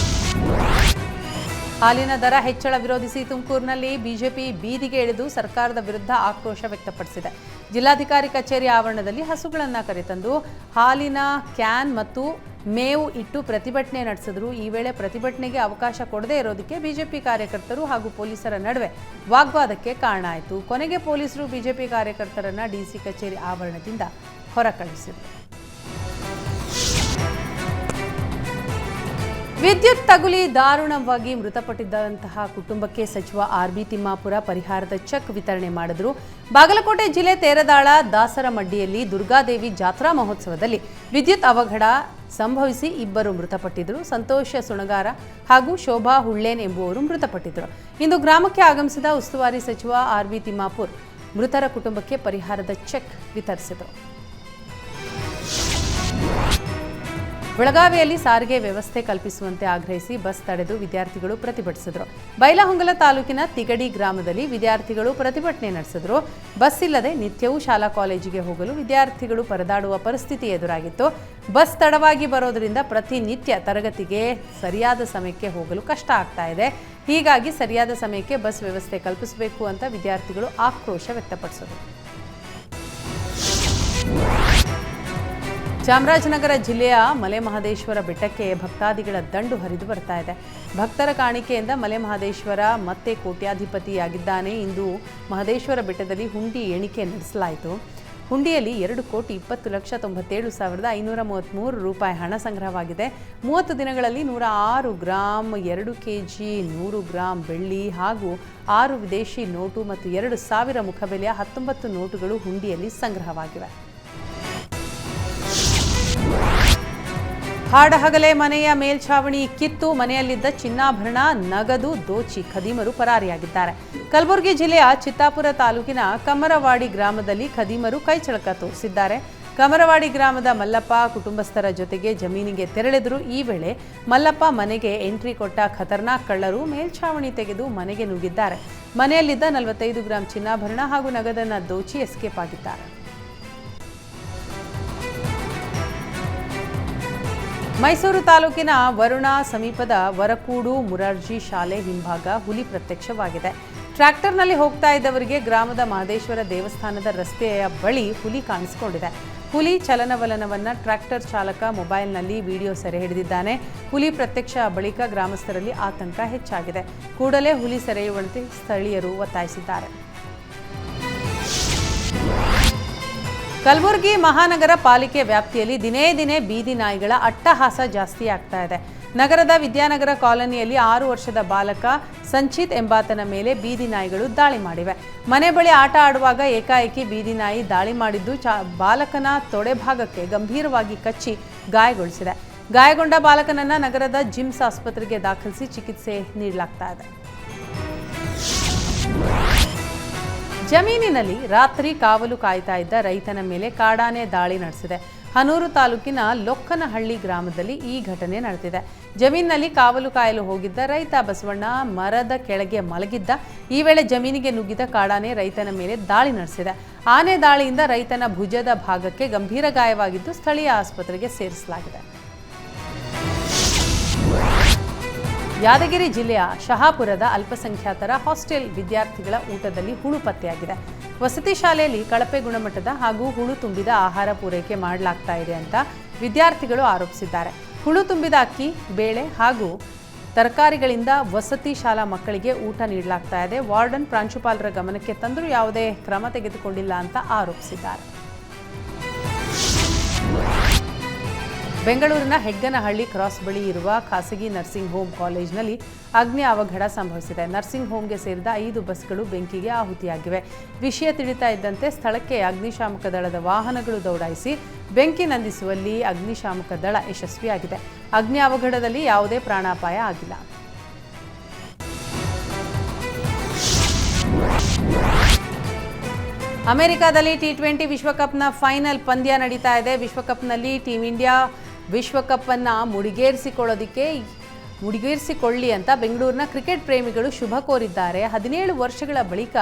ಹಾಲಿನ ದರ ಹೆಚ್ಚಳ ವಿರೋಧಿಸಿ ತುಮಕೂರಿನಲ್ಲಿ ಬಿಜೆಪಿ ಬೀದಿಗೆ ಇಳಿದು ಸರ್ಕಾರದ ವಿರುದ್ಧ ಆಕ್ರೋಶ ವ್ಯಕ್ತಪಡಿಸಿದೆ. ಜಿಲ್ಲಾಧಿಕಾರಿ ಕಚೇರಿ ಆವರಣದಲ್ಲಿ ಹಸುಗಳನ್ನು ಕರೆತಂದು ಹಾಲಿನ ಕ್ಯಾನ್ ಮತ್ತು ಮೇವು ಇಟ್ಟು ಪ್ರತಿಭಟನೆ ನಡೆಸಿದ್ರು. ಈ ವೇಳೆ ಪ್ರತಿಭಟನೆಗೆ ಅವಕಾಶ ಕೊಡದೇ ಇರೋದಕ್ಕೆ ಬಿಜೆಪಿ ಕಾರ್ಯಕರ್ತರು ಹಾಗೂ ಪೊಲೀಸರ ನಡುವೆ ವಾಗ್ವಾದಕ್ಕೆ ಕಾರಣ ಆಯಿತು. ಕೊನೆಗೆ ಪೊಲೀಸರು ಬಿಜೆಪಿ ಕಾರ್ಯಕರ್ತರನ್ನ ಡಿಸಿ ಕಚೇರಿ ಆವರಣದಿಂದ ಹೊರಕಳಿಸಿದರು. ವಿದ್ಯುತ್ ತಗುಲಿ ದಾರುಣವಾಗಿ ಮೃತಪಟ್ಟಿದ್ದಂತಹ ಕುಟುಂಬಕ್ಕೆ ಸಚಿವ ಆರ್.ಬಿ. ತಿಮ್ಮಾಪುರ ಪರಿಹಾರದ ಚೆಕ್ ವಿತರಣೆ ಮಾಡಿದರು. ಬಾಗಲಕೋಟೆ ಜಿಲ್ಲೆ ತೇರದಾಳ ದಾಸರಮಡ್ಡಿಯಲ್ಲಿ ದುರ್ಗಾದೇವಿ ಜಾತ್ರಾ ಮಹೋತ್ಸವದಲ್ಲಿ ವಿದ್ಯುತ್ ಅವಘಡ ಸಂಭವಿಸಿ ಇಬ್ಬರು ಮೃತಪಟ್ಟಿದ್ದರು. ಸಂತೋಷ ಸುಣಗಾರ ಹಾಗೂ ಶೋಭಾ ಹುಳ್ಳೇನ್ ಎಂಬುವರು ಮೃತಪಟ್ಟಿದ್ದರು. ಇಂದು ಗ್ರಾಮಕ್ಕೆ ಆಗಮಿಸಿದ ಉಸ್ತುವಾರಿ ಸಚಿವ ಆರ್.ಬಿ. ತಿಮ್ಮಾಪುರ್ ಮೃತರ ಕುಟುಂಬಕ್ಕೆ ಪರಿಹಾರದ ಚೆಕ್ ವಿತರಿಸಿದರು. ಬೆಳಗಾವಿಯಲ್ಲಿ ಸಾರಿಗೆ ವ್ಯವಸ್ಥೆ ಕಲ್ಪಿಸುವಂತೆ ಆಗ್ರಹಿಸಿ ಬಸ್ ತಡೆದು ವಿದ್ಯಾರ್ಥಿಗಳು ಪ್ರತಿಭಟಿಸಿದರು. ಬೈಲಹೊಂಗಲ ತಾಲೂಕಿನ ತಿಗಡಿ ಗ್ರಾಮದಲ್ಲಿ ವಿದ್ಯಾರ್ಥಿಗಳು ಪ್ರತಿಭಟನೆ ನಡೆಸಿದರು. ಬಸ್ ಇಲ್ಲದೆ ನಿತ್ಯವೂ ಶಾಲಾ ಕಾಲೇಜಿಗೆ ಹೋಗಲು ವಿದ್ಯಾರ್ಥಿಗಳು ಪರದಾಡುವ ಪರಿಸ್ಥಿತಿ ಎದುರಾಗಿತ್ತು. ಬಸ್ ತಡವಾಗಿ ಬರೋದರಿಂದ ಪ್ರತಿನಿತ್ಯ ತರಗತಿಗೆ ಸರಿಯಾದ ಸಮಯಕ್ಕೆ ಹೋಗಲು ಕಷ್ಟ ಆಗ್ತಾ ಇದೆ. ಹೀಗಾಗಿ ಸರಿಯಾದ ಸಮಯಕ್ಕೆ ಬಸ್ ವ್ಯವಸ್ಥೆ ಕಲ್ಪಿಸಬೇಕು ಅಂತ ವಿದ್ಯಾರ್ಥಿಗಳು ಆಕ್ರೋಶ ವ್ಯಕ್ತಪಡಿಸಿದರು. ಚಾಮರಾಜನಗರ ಜಿಲ್ಲೆಯ ಮಲೆಮಹದೇಶ್ವರ ಬೆಟ್ಟಕ್ಕೆ ಭಕ್ತಾದಿಗಳ ದಂಡು ಹರಿದು ಬರ್ತಾ ಇದೆ. ಭಕ್ತರ ಕಾಣಿಕೆಯಿಂದ ಮಲೆಮಹದೇಶ್ವರ ಮತ್ತೆ ಕೋಟ್ಯಾಧಿಪತಿಯಾಗಿದ್ದಾನೆ. ಇಂದು ಮಹದೇಶ್ವರ ಬೆಟ್ಟದಲ್ಲಿ ಹುಂಡಿ ಎಣಿಕೆ ನಡೆಸಲಾಯಿತು. ಹುಂಡಿಯಲ್ಲಿ 2,20,97,533 ರೂಪಾಯಿ ಹಣ ಸಂಗ್ರಹವಾಗಿದೆ. 30 ದಿನಗಳಲ್ಲಿ 106 ಗ್ರಾಂ 2 ಕೆಜಿ 100 ಗ್ರಾಂ ಬೆಳ್ಳಿ ಹಾಗೂ 6 ವಿದೇಶಿ ನೋಟು ಮತ್ತು 2,000 ಮುಖಬೆಲೆಯ 19 ನೋಟುಗಳು ಹುಂಡಿಯಲ್ಲಿ ಸಂಗ್ರಹವಾಗಿವೆ. ಹಾಡಹಗಲೇ ಮನೆಯ ಮೇಲ್ಛಾವಣಿ ಕಿತ್ತು ಮನೆಯಲ್ಲಿದ್ದ ಚಿನ್ನಾಭರಣ ನಗದು ದೋಚಿ ಖದೀಮರು ಪರಾರಿಯಾಗಿದ್ದಾರೆ. ಕಲಬುರಗಿ ಜಿಲ್ಲೆಯ ಚಿತ್ತಾಪುರ ತಾಲೂಕಿನ ಕಮ್ಮರವಾಡಿ ಗ್ರಾಮದಲ್ಲಿ ಖದೀಮರು ಕೈಚಳಕ ತೋರಿಸಿದ್ದಾರೆ. ಕಮರವಾಡಿ ಗ್ರಾಮದ ಮಲ್ಲಪ್ಪ ಕುಟುಂಬಸ್ಥರ ಜೊತೆಗೆ ಜಮೀನಿಗೆ ತೆರಳಿದ್ರು. ಈ ವೇಳೆ ಮಲ್ಲಪ್ಪ ಮನೆಗೆ ಎಂಟ್ರಿ ಕೊಟ್ಟ ಖತರ್ನಾಕ್ ಕಳ್ಳರು ಮೇಲ್ಛಾವಣಿ ತೆಗೆದು ಮನೆಗೆ ನುಗ್ಗಿದ್ದಾರೆ. ಮನೆಯಲ್ಲಿದ್ದ 45 ಗ್ರಾಂ ಚಿನ್ನಾಭರಣ ಹಾಗೂ ನಗದನ್ನು ದೋಚಿ ಎಸ್ಕೇಪ್ ಆಗಿದ್ದಾರೆ. ಮೈಸೂರು ತಾಲೂಕಿನ ವರುಣ ಸಮೀಪದ ವರಕೂಡು ಮುರಾರ್ಜಿ ಶಾಲೆ ಹಿಂಭಾಗ ಹುಲಿ ಪ್ರತ್ಯಕ್ಷವಾಗಿದೆ. ಟ್ರ್ಯಾಕ್ಟರ್ನಲ್ಲಿ ಹೋಗ್ತಾ ಇದ್ದವರಿಗೆ ಗ್ರಾಮದ ಮಹದೇಶ್ವರ ದೇವಸ್ಥಾನದ ರಸ್ತೆಯ ಬಳಿ ಹುಲಿ ಕಾಣಿಸಿಕೊಂಡಿದೆ. ಹುಲಿ ಚಲನವಲನವನ್ನು ಟ್ರ್ಯಾಕ್ಟರ್ ಚಾಲಕ ಮೊಬೈಲ್ನಲ್ಲಿ ವಿಡಿಯೋ ಸೆರೆ ಹಿಡಿದಿದ್ದಾನೆ. ಹುಲಿ ಪ್ರತ್ಯಕ್ಷ ಬಳಿಕ ಗ್ರಾಮಸ್ಥರಲ್ಲಿ ಆತಂಕ ಹೆಚ್ಚಾಗಿದೆ. ಕೂಡಲೇ ಹುಲಿ ಸೆರೆಯುವಂತೆ ಸ್ಥಳೀಯರು ಒತ್ತಾಯಿಸಿದ್ದಾರೆ. ಕಲಬುರಗಿ ಮಹಾನಗರ ಪಾಲಿಕೆ ವ್ಯಾಪ್ತಿಯಲ್ಲಿ ದಿನೇ ದಿನೇ ಬೀದಿ ನಾಯಿಗಳ ಅಟ್ಟಹಾಸ ಜಾಸ್ತಿ ಆಗ್ತಾ ಇದೆ. ನಗರದ ವಿದ್ಯಾನಗರ ಕಾಲೋನಿಯಲ್ಲಿ 6 ವರ್ಷದ ಬಾಲಕ ಸಂಚಿತ್ ಎಂಬಾತನ ಮೇಲೆ ಬೀದಿ ನಾಯಿಗಳು ದಾಳಿ ಮಾಡಿವೆ. ಮನೆ ಬಳಿ ಆಟ ಆಡುವಾಗ ಏಕಾಏಕಿ ಬೀದಿ ನಾಯಿ ದಾಳಿ ಮಾಡಿದ್ದು ಬಾಲಕನ ತೊಡೆ ಭಾಗಕ್ಕೆ ಗಂಭೀರವಾಗಿ ಕಚ್ಚಿ ಗಾಯಗೊಳಿಸಿದೆ. ಗಾಯಗೊಂಡ ಬಾಲಕನನ್ನ ನಗರದ ಜಿಮ್ಸ್ ಆಸ್ಪತ್ರೆಗೆ ದಾಖಲಿಸಿ ಚಿಕಿತ್ಸೆ ನೀಡಲಾಗ್ತಾ ಇದೆ. ಜಮೀನಿನಲ್ಲಿ ರಾತ್ರಿ ಕಾವಲು ಕಾಯ್ತಾ ಇದ್ದ ರೈತನ ಮೇಲೆ ಕಾಡಾನೆ ದಾಳಿ ನಡೆಸಿದೆ. ಹನೂರು ತಾಲೂಕಿನ ಲೊಕ್ಕನಹಳ್ಳಿ ಗ್ರಾಮದಲ್ಲಿ ಈ ಘಟನೆ ನಡೆದಿದೆ. ಜಮೀನಿನಲ್ಲಿ ಕಾವಲು ಕಾಯಲು ಹೋಗಿದ್ದ ರೈತ ಬಸವಣ್ಣ ಮರದ ಕೆಳಗೆ ಮಲಗಿದ್ದ. ಈ ವೇಳೆ ಜಮೀನಿಗೆ ನುಗ್ಗಿದ ಕಾಡಾನೆ ರೈತನ ಮೇಲೆ ದಾಳಿ ನಡೆಸಿದೆ. ಆನೆ ದಾಳಿಯಿಂದ ರೈತನ ಭುಜದ ಭಾಗಕ್ಕೆ ಗಂಭೀರ ಗಾಯವಾಗಿದ್ದು ಸ್ಥಳೀಯ ಆಸ್ಪತ್ರೆಗೆ ಸೇರಿಸಲಾಗಿದೆ. ಯಾದಗಿರಿ ಜಿಲ್ಲೆಯ ಶಹಾಪುರದ ಅಲ್ಪಸಂಖ್ಯಾತರ ಹಾಸ್ಟೆಲ್ ವಿದ್ಯಾರ್ಥಿಗಳ ಊಟದಲ್ಲಿ ಹುಳು ಪತ್ತೆಯಾಗಿದೆ. ವಸತಿ ಶಾಲೆಯಲ್ಲಿ ಕಳಪೆ ಗುಣಮಟ್ಟದ ಹಾಗೂ ಹುಳು ತುಂಬಿದ ಆಹಾರ ಪೂರೈಕೆ ಮಾಡಲಾಗ್ತಾ ಇದೆ ಅಂತ ವಿದ್ಯಾರ್ಥಿಗಳು ಆರೋಪಿಸಿದ್ದಾರೆ. ಹುಳು ತುಂಬಿದ ಅಕ್ಕಿ, ಬೇಳೆ ಹಾಗೂ ತರಕಾರಿಗಳಿಂದ ವಸತಿ ಶಾಲಾ ಮಕ್ಕಳಿಗೆ ಊಟ ನೀಡಲಾಗ್ತಾ ಇದೆ. ವಾರ್ಡನ್ ಪ್ರಾಂಶುಪಾಲರ ಗಮನಕ್ಕೆ ತಂದರೂ ಯಾವುದೇ ಕ್ರಮ ತೆಗೆದುಕೊಂಡಿಲ್ಲ ಅಂತ ಆರೋಪಿಸಿದ್ದಾರೆ. ಬೆಂಗಳೂರಿನ ಹೆಗ್ಗನಹಳ್ಳಿ ಕ್ರಾಸ್ ಬಳಿ ಇರುವ ಖಾಸಗಿ ನರ್ಸಿಂಗ್ ಹೋಮ್ ಕಾಲೇಜಿನಲ್ಲಿ ಅಗ್ನಿ ಅವಘಡ ಸಂಭವಿಸಿದೆ. ನರ್ಸಿಂಗ್ ಹೋಮ್ಗೆ ಸೇರಿದ 5 ಬಸ್ಗಳು ಬೆಂಕಿಗೆ ಆಹುತಿಯಾಗಿವೆ. ವಿಷಯ ತಿಳಿತಾ ಇದ್ದಂತೆ ಸ್ಥಳಕ್ಕೆ ಅಗ್ನಿಶಾಮಕ ದಳದ ವಾಹನಗಳು ದೌಡಾಯಿಸಿ ಬೆಂಕಿ ನಂದಿಸುವಲ್ಲಿ ಅಗ್ನಿಶಾಮಕ ದಳ ಯಶಸ್ವಿಯಾಗಿದೆ. ಅಗ್ನಿ ಅವಘಡದಲ್ಲಿ ಯಾವುದೇ ಪ್ರಾಣಾಪಾಯ ಆಗಿಲ್ಲ. ಅಮೆರಿಕಾದಲ್ಲಿ T20 ವಿಶ್ವಕಪ್ನ ಫೈನಲ್ ಪಂದ್ಯ ನಡೀತಾ ಇದೆ. ವಿಶ್ವಕಪ್ನಲ್ಲಿ ಟೀಮ್ ಇಂಡಿಯಾ ವಿಶ್ವಕಪ್ ಅನ್ನು ಮುಡಿಗೇರಿಸಿಕೊಳ್ಳಿ ಅಂತ ಬೆಂಗಳೂರಿನ ಕ್ರಿಕೆಟ್ ಪ್ರೇಮಿಗಳು ಶುಭ ಕೋರಿದ್ದಾರೆ. 17 ವರ್ಷಗಳ ಬಳಿಕ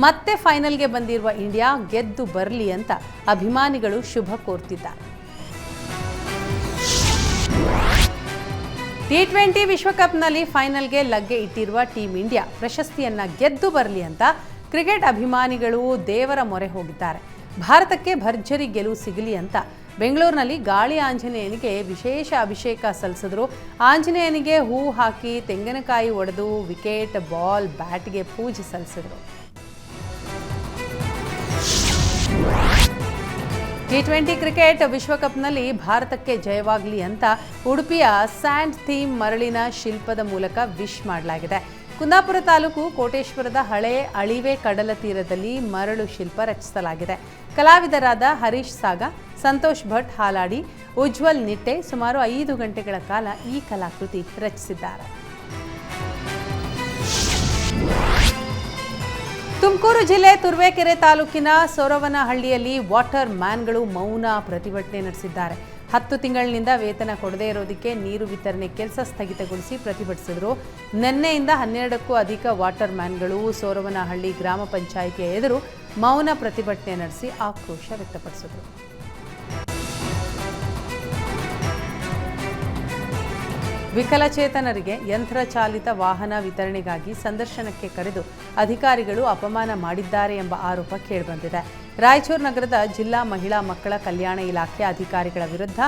ಮತ್ತೆ ಫೈನಲ್ಗೆ ಬಂದಿರುವ ಇಂಡಿಯಾ ಗೆದ್ದು ಬರಲಿ ಅಂತ ಅಭಿಮಾನಿಗಳು ಶುಭ ಕೋರ್ತಿದ್ದಾರೆ. T20 ವಿಶ್ವಕಪ್ನಲ್ಲಿ ಫೈನಲ್ಗೆ ಲಗ್ಗೆ ಇಟ್ಟಿರುವ ಟೀಮ್ ಇಂಡಿಯಾ ಪ್ರಶಸ್ತಿಯನ್ನ ಗೆದ್ದು ಬರಲಿ ಅಂತ ಕ್ರಿಕೆಟ್ ಅಭಿಮಾನಿಗಳು ದೇವರ ಮೊರೆ ಹೋಗಿದ್ದಾರೆ. ಭಾರತಕ್ಕೆ ಭರ್ಜರಿ ಗೆಲುವು ಸಿಗಲಿ ಅಂತ ಬೆಂಗಳೂರಿನಲ್ಲಿ ಗಾಳಿ ಆಂಜನೇಯನಿಗೆ ವಿಶೇಷ ಅಭಿಷೇಕ ಸಲ್ಲಿಸಿದ್ರು. ಆಂಜನೇಯನಿಗೆ ಹೂ ಹಾಕಿ ತೆಂಗಿನಕಾಯಿ ಒಡೆದು ವಿಕೆಟ್, ಬಾಲ್, ಬ್ಯಾಟ್ಗೆ ಪೂಜೆ ಸಲ್ಲಿಸಿದ್ರು. T20 ಕ್ರಿಕೆಟ್ ವಿಶ್ವಕಪ್ನಲ್ಲಿ ಭಾರತಕ್ಕೆ ಜಯವಾಗಲಿ ಅಂತ ಉಡುಪಿಯ ಸ್ಯಾಂಡ್ ಥೀಮ್ ಮರಳಿನ ಶಿಲ್ಪದ ಮೂಲಕ ವಿಶ್ ಮಾಡಲಾಗಿದೆ. ಕುಂದಾಪುರ ತಾಲೂಕು ಕೋಟೇಶ್ವರದ ಹಳೆ ಅಳಿವೆ ಕಡಲ ತೀರದಲ್ಲಿ ಮರಳು ಶಿಲ್ಪ ರಚಿಸಲಾಗಿದೆ. ಕಲಾವಿದರಾದ ಹರೀಶ್ ಸಾಗ, ಸಂತೋಷ್ ಭಟ್ ಹಾಲಾಡಿ, ಉಜ್ವಲ್ ನಿಟ್ಟೆ ಸುಮಾರು 5 ಗಂಟೆಗಳ ಕಾಲ ಈ ಕಲಾಕೃತಿ ರಚಿಸಿದ್ದಾರೆ. ತುಮಕೂರು ಜಿಲ್ಲೆ ತುರುವೇಕೆರೆ ತಾಲೂಕಿನ ಸೊರವನಹಳ್ಳಿಯಲ್ಲಿ ವಾಟರ್ ಮ್ಯಾನ್ಗಳು ಮೌನ ಪ್ರತಿಭಟನೆ ನಡೆಸಿದ್ದಾರೆ. 10 ತಿಂಗಳಿನಿಂದ ವೇತನ ಕೊಡದೇ ಇರೋದಕ್ಕೆ ನೀರು ವಿತರಣೆ ಕೆಲಸ ಸ್ಥಗಿತಗೊಳಿಸಿ ಪ್ರತಿಭಟಿಸಿದರು. ನಿನ್ನೆಯಿಂದ 12ಕ್ಕೂ ಅಧಿಕ ವಾಟರ್ ಮ್ಯಾನ್ಗಳು ಸೋರವನಹಳ್ಳಿ ಗ್ರಾಮ ಪಂಚಾಯಿತಿಯ ಎದುರು ಮೌನ ಪ್ರತಿಭಟನೆ ನಡೆಸಿ ಆಕ್ರೋಶ ವ್ಯಕ್ತಪಡಿಸಿದರು. ವಿಕಲಚೇತನರಿಗೆ ಯಂತ್ರಚಾಲಿತ ವಾಹನ ವಿತರಣೆಗಾಗಿ ಸಂದರ್ಶನಕ್ಕೆ ಕರೆದು ಅಧಿಕಾರಿಗಳು ಅಪಮಾನ ಮಾಡಿದ್ದಾರೆ ಎಂಬ ಆರೋಪ ಕೇಳಿಬಂದಿದೆ. ರಾಯಚೂರು ನಗರದ ಜಿಲ್ಲಾ ಮಹಿಳಾ ಮಕ್ಕಳ ಕಲ್ಯಾಣ ಇಲಾಖೆ ಅಧಿಕಾರಿಗಳ ವಿರುದ್ಧ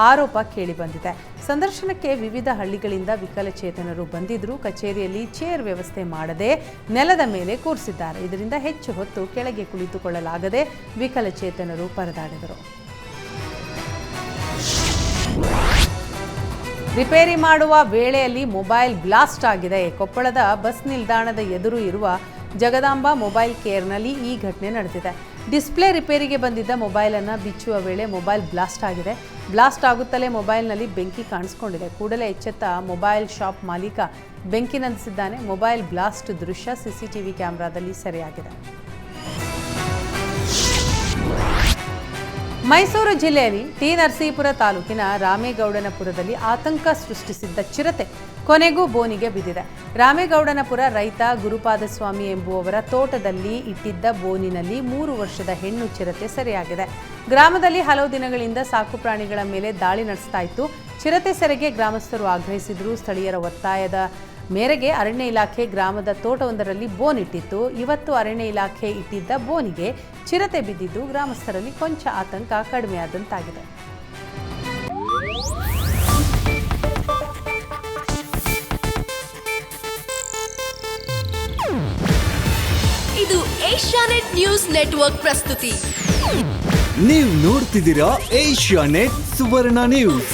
ಆರೋಪ ಕೇಳಿಬಂದಿದೆ. ಸಂದರ್ಶನಕ್ಕೆ ವಿವಿಧ ಹಳ್ಳಿಗಳಿಂದ ವಿಕಲಚೇತನರು ಬಂದಿದ್ದರೂ ಕಚೇರಿಯಲ್ಲಿ ಚೇರ್ ವ್ಯವಸ್ಥೆ ಮಾಡದೆ ನೆಲದ ಮೇಲೆ ಕೂರಿಸಿದ್ದಾರೆ. ಇದರಿಂದ ಹೆಚ್ಚು ಹೊತ್ತು ಕೆಳಗೆ ಕುಳಿತುಕೊಳ್ಳಲಾಗದೆ ವಿಕಲಚೇತನರು ಪರದಾಡಿದರು. ರಿಪೇರಿ ಮಾಡುವ ವೇಳೆಯಲ್ಲಿ ಮೊಬೈಲ್ ಬ್ಲಾಸ್ಟ್ ಆಗಿದೆ. ಕೊಪ್ಪಳದ ಬಸ್ ನಿಲ್ದಾಣದ ಎದುರು ಇರುವ ಜಗದಾಂಬ ಮೊಬೈಲ್ ಕೇರ್ನಲ್ಲಿ ಈ ಘಟನೆ ನಡೆದಿದೆ. ಡಿಸ್ಪ್ಲೇ ರಿಪೇರಿಗೆ ಬಂದಿದ್ದ ಮೊಬೈಲನ್ನು ಬಿಚ್ಚುವ ವೇಳೆ ಮೊಬೈಲ್ ಬ್ಲಾಸ್ಟ್ ಆಗಿದೆ. ಬ್ಲಾಸ್ಟ್ ಆಗುತ್ತಲೇ ಮೊಬೈಲ್ನಲ್ಲಿ ಬೆಂಕಿ ಕಾಣಿಸಿಕೊಂಡಿದೆ. ಕೂಡಲೇ ಎಚ್ಚೆತ್ತ ಮೊಬೈಲ್ ಶಾಪ್ ಮಾಲೀಕ ಬೆಂಕಿ ನಂದಿಸಿದ್ದಾನೆ. ಮೊಬೈಲ್ ಬ್ಲಾಸ್ಟ್ ದೃಶ್ಯ ಸಿಸಿಟಿವಿ ಕ್ಯಾಮೆರಾದಲ್ಲಿ ಸೆರೆಯಾಗಿದೆ. ಮೈಸೂರು ಜಿಲ್ಲೆಯಲ್ಲಿ ಟಿ ನರಸೀಪುರ ತಾಲೂಕಿನ ರಾಮೇಗೌಡನಪುರದಲ್ಲಿ ಆತಂಕ ಸೃಷ್ಟಿಸಿದ್ದ ಚಿರತೆ ಕೊನೆಗೂ ಬೋನಿಗೆ ಬಿದ್ದಿದೆ. ರಾಮೇಗೌಡನಪುರ ರೈತ ಗುರುಪಾದಸ್ವಾಮಿ ಎಂಬುವವರ ತೋಟದಲ್ಲಿ ಇಟ್ಟಿದ್ದ ಬೋನಿನಲ್ಲಿ 3 ವರ್ಷದ ಹೆಣ್ಣು ಚಿರತೆ ಸೆರೆಯಾಗಿದೆ. ಗ್ರಾಮದಲ್ಲಿ ಹಲವು ದಿನಗಳಿಂದ ಸಾಕು ಪ್ರಾಣಿಗಳ ಮೇಲೆ ದಾಳಿ ನಡೆಸ್ತಾ ಇತ್ತು. ಚಿರತೆ ಸೆರೆಗೆ ಗ್ರಾಮಸ್ಥರು ಆಗ್ರಹಿಸಿದ್ರು. ಸ್ಥಳೀಯರ ಒತ್ತಾಯದ ಮೇರೆಗೆ ಅರಣ್ಯ ಇಲಾಖೆ ಗ್ರಾಮದ ತೋಟವೊಂದರಲ್ಲಿ ಬೋನ್ ಇಟ್ಟಿತ್ತು. ಇವತ್ತು ಅರಣ್ಯ ಇಲಾಖೆ ಇಟ್ಟಿದ್ದ ಬೋನಿಗೆ ಚಿರತೆ ಬಿದ್ದಿದ್ದು ಗ್ರಾಮಸ್ಥರಲ್ಲಿ ಕೊಂಚ ಆತಂಕ ಕಡಿಮೆಯಾದಂತಾಗಿದೆ. ಇದು ಏಷ್ಯಾನೆಟ್ ನ್ಯೂಸ್ ನೆಟ್ವರ್ಕ್ ಪ್ರಸ್ತುತಿ. ನೀವು ನೋಡ್ತಿದ್ದೀರಾ ಏಷ್ಯಾನೆಟ್ ಸುವರ್ಣ ನ್ಯೂಸ್.